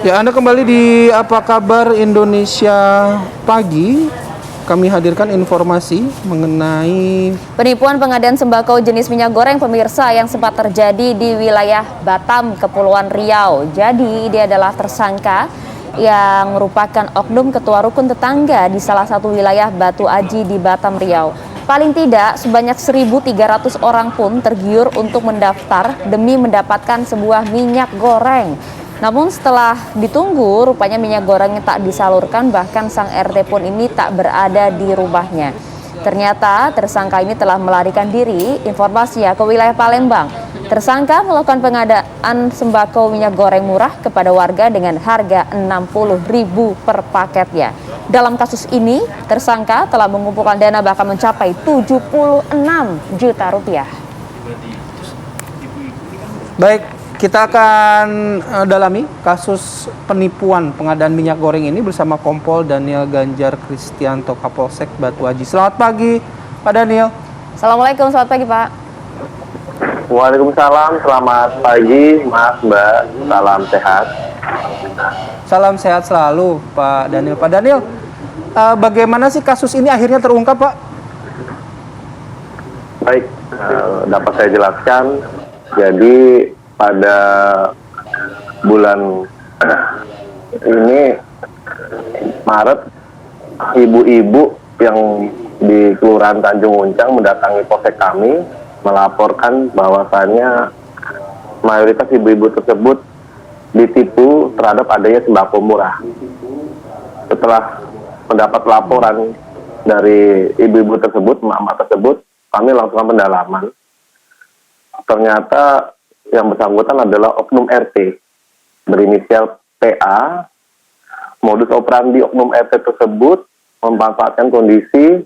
Ya, Anda kembali di Apa Kabar Indonesia Pagi. Kami hadirkan informasi mengenai penipuan pengadaan sembako jenis minyak goreng pemirsa yang sempat terjadi di wilayah Batam, Kepulauan Riau. Jadi dia adalah tersangka yang merupakan oknum ketua rukun tetangga di salah satu wilayah Batu Aji di Batam, Riau. Paling tidak sebanyak 1.300 orang pun tergiur untuk mendaftar demi mendapatkan sebuah minyak goreng. Namun setelah ditunggu, rupanya minyak gorengnya tak disalurkan, bahkan sang RT pun ini tak berada di rumahnya. Ternyata tersangka ini telah melarikan diri. Informasinya ke wilayah Palembang. Tersangka melakukan pengadaan sembako minyak goreng murah kepada warga dengan harga Rp60.000 per paketnya. Dalam kasus ini, tersangka telah mengumpulkan dana bahkan mencapai Rp76 juta. Baik, kita akan dalami kasus penipuan pengadaan minyak goreng ini bersama Kompol Daniel Ganjar Kristianto, Kapolsek Batu Aji. Selamat pagi, Pak Daniel. Assalamualaikum, selamat pagi, Pak. Waalaikumsalam, selamat pagi, Mas, Mbak. Salam sehat. Salam sehat selalu, Pak Daniel. Pak Daniel, bagaimana sih kasus ini akhirnya terungkap, Pak? Baik, dapat saya jelaskan. Jadi pada bulan ini Maret, ibu-ibu yang di Kelurahan Tanjung Uncang mendatangi polsek kami melaporkan bahwasannya mayoritas ibu-ibu tersebut ditipu terhadap adanya sembako murah. Setelah mendapat laporan dari ibu-ibu tersebut, emak-emak tersebut, kami lakukan pendalaman. Ternyata yang bersangkutan adalah oknum RT berinisial PA. Modus operandi oknum RT tersebut memanfaatkan kondisi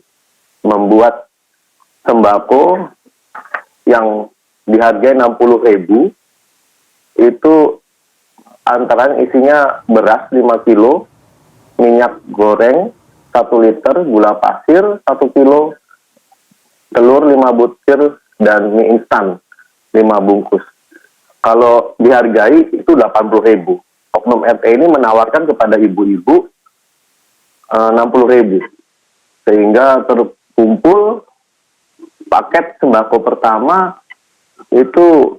membuat sembako yang dihargai Rp60.000, itu antara isinya beras 5 kilo, minyak goreng 1 liter, gula pasir 1 kilo, telur 5 butir, dan mie instan 5 bungkus. Kalau dihargai itu Rp80.000. Oknum RT ini menawarkan kepada ibu-ibu Rp60.000, sehingga terkumpul paket sembako pertama itu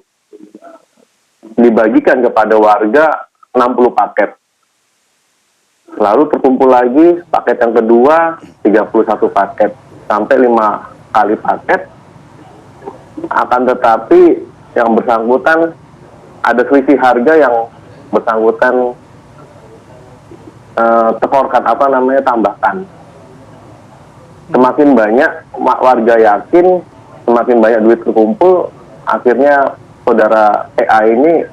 dibagikan kepada warga 60 paket. Lalu terkumpul lagi paket yang kedua 31 paket, sampai 5 kali paket. Akan tetapi yang bersangkutan ada selisih harga yang bersangkutan tambahkan. Semakin banyak warga yakin, semakin banyak duit terkumpul, akhirnya saudara PA ini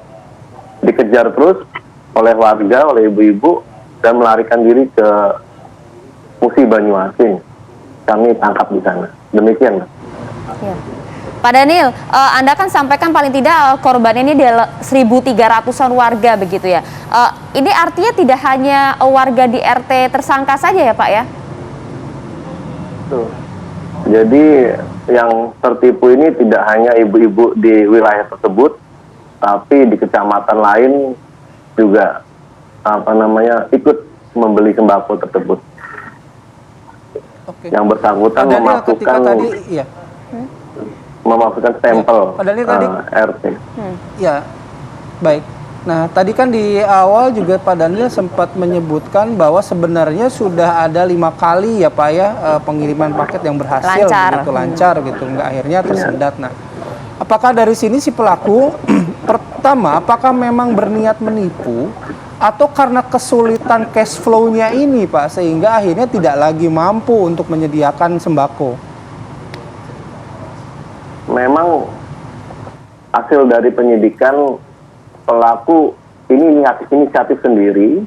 dikejar terus oleh warga, oleh ibu-ibu, dan melarikan diri ke Musi Banyuasin. Kami tangkap di sana. Demikian, Mas. Ya. Pak Daniel, Anda kan sampaikan paling tidak korban ini adalah 1.300-an warga begitu ya. Ini artinya tidak hanya warga di RT tersangka saja ya, Pak ya? Tuh. Jadi yang tertipu ini tidak hanya ibu-ibu di wilayah tersebut, tapi di kecamatan lain juga ikut membeli sembako tersebut. Oke. Yang bersangkutan memasukkan stempel RT. Ya, baik. Nah, tadi kan di awal juga Pak Daniel sempat menyebutkan bahwa sebenarnya sudah ada 5 kali ya Pak ya pengiriman paket yang berhasil lancar gitu, nggak akhirnya tersendat. Nah, apakah dari sini si pelaku pertama apakah memang berniat menipu atau karena kesulitan cash flow-nya ini Pak sehingga akhirnya tidak lagi mampu untuk menyediakan sembako? Memang hasil dari penyidikan, pelaku ini inisiatif sendiri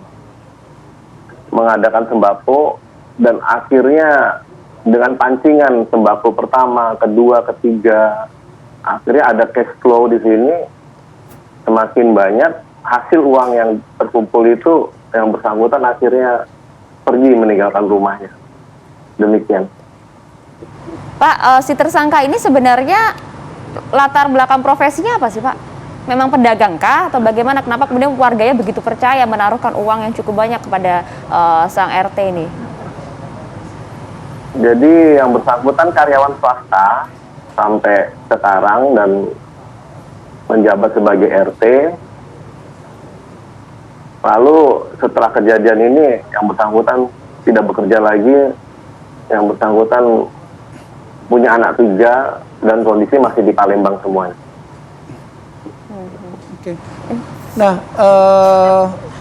mengadakan sembako, dan akhirnya dengan pancingan sembako pertama, kedua, ketiga, akhirnya ada cash flow di sini. Semakin banyak hasil uang yang terkumpul itu, yang bersangkutan akhirnya pergi meninggalkan rumahnya. Demikian. Pak, si tersangka ini sebenarnya latar belakang profesinya apa sih, Pak? memang pedagang kah atau bagaimana? Kenapa kemudian warganya begitu percaya menaruhkan uang yang cukup banyak kepada sang RT ini? Jadi yang bersangkutan karyawan swasta sampai sekarang dan menjabat sebagai RT. Lalu setelah kejadian ini yang bersangkutan tidak bekerja lagi, yang bersangkutan punya anak 3 dan kondisi masih di Palembang semuanya. Oke. Nah,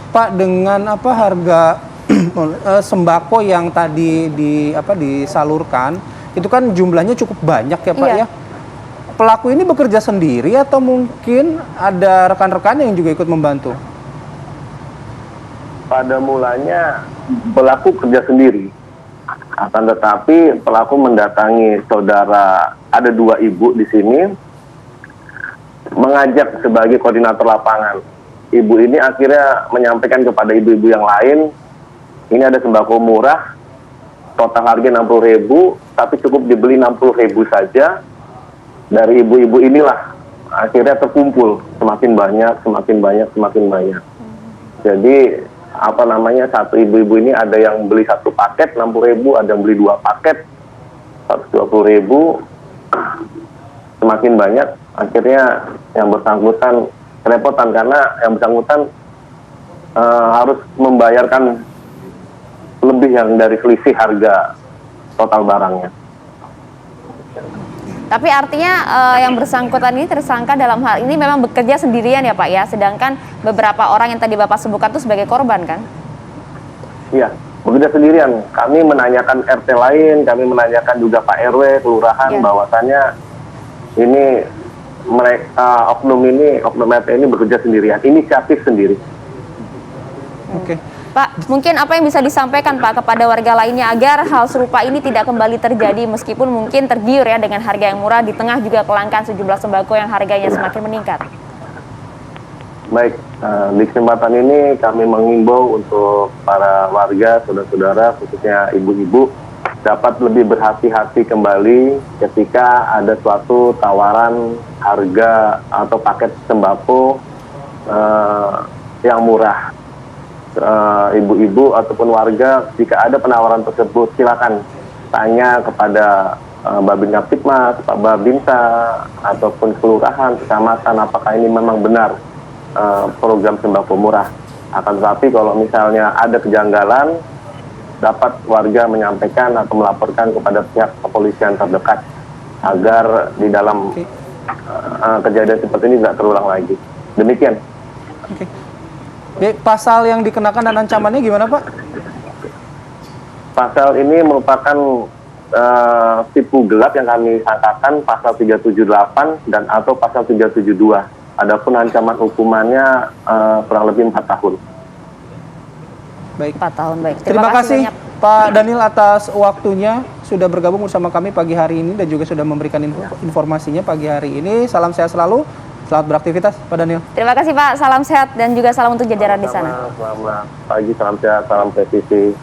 Pak, dengan apa harga sembako yang tadi disalurkan, itu kan jumlahnya cukup banyak ya Pak Iya. ya. Pelaku ini bekerja sendiri atau mungkin ada rekan-rekan yang juga ikut membantu? Pada mulanya pelaku kerja sendiri, akan tetapi pelaku mendatangi saudara, ada 2 ibu di sini, mengajak sebagai koordinator lapangan. Ibu ini akhirnya menyampaikan kepada ibu-ibu yang lain, ini ada sembako murah, total harga 60.000, tapi cukup dibeli 60.000 saja. Dari ibu-ibu inilah akhirnya terkumpul semakin banyak. Jadi satu ibu-ibu ini ada yang beli 1 paket 60.000, ada yang beli 2 paket 120.000, semakin banyak. Akhirnya yang bersangkutan kerepotan karena yang bersangkutan harus membayarkan lebih yang dari selisih harga total barangnya. Tapi artinya yang bersangkutan ini tersangka dalam hal ini memang bekerja sendirian ya Pak ya, sedangkan beberapa orang yang tadi Bapak sebutkan itu sebagai korban kan? Iya, bekerja sendirian. Kami menanyakan RT lain, kami menanyakan juga Pak RW, kelurahan, bahwasannya ini mereka oknum RT ini bekerja sendirian, inisiatif sendiri. Oke. Pak, mungkin apa yang bisa disampaikan Pak kepada warga lainnya agar hal serupa ini tidak kembali terjadi meskipun mungkin tergiur ya dengan harga yang murah di tengah juga kelangkaan sejumlah sembako yang harganya semakin meningkat? Baik, di kesempatan ini kami mengimbau untuk para warga, saudara-saudara, khususnya ibu-ibu, dapat lebih berhati-hati kembali ketika ada suatu tawaran harga atau paket sembako yang murah. Ibu-ibu ataupun warga, jika ada penawaran tersebut silakan tanya kepada Babin Kaptipmas, Pak Babinsa ataupun kelurahan, kecamatan, apakah ini memang benar program sembako murah. Akan tetapi kalau misalnya ada kejanggalan, dapat warga menyampaikan atau melaporkan kepada pihak kepolisian terdekat agar di dalam kejadian seperti ini tidak terulang lagi. Demikian. Oke. Pasal yang dikenakan dan ancamannya gimana Pak? Pasal ini merupakan tipu gelap yang kami sangkakan pasal 378 dan atau pasal 372. Adapun ancaman hukumannya kurang lebih 4 tahun. Baik. 4 tahun, baik. Terima kasih banyak. Pak Daniel atas waktunya sudah bergabung bersama kami pagi hari ini dan juga sudah memberikan informasinya pagi hari ini. Salam sehat selalu. Selamat beraktivitas, Pak Daniel. Terima kasih Pak, salam sehat dan juga salam untuk jajaran di sana. Selamat pagi, salam sehat, salam presisi.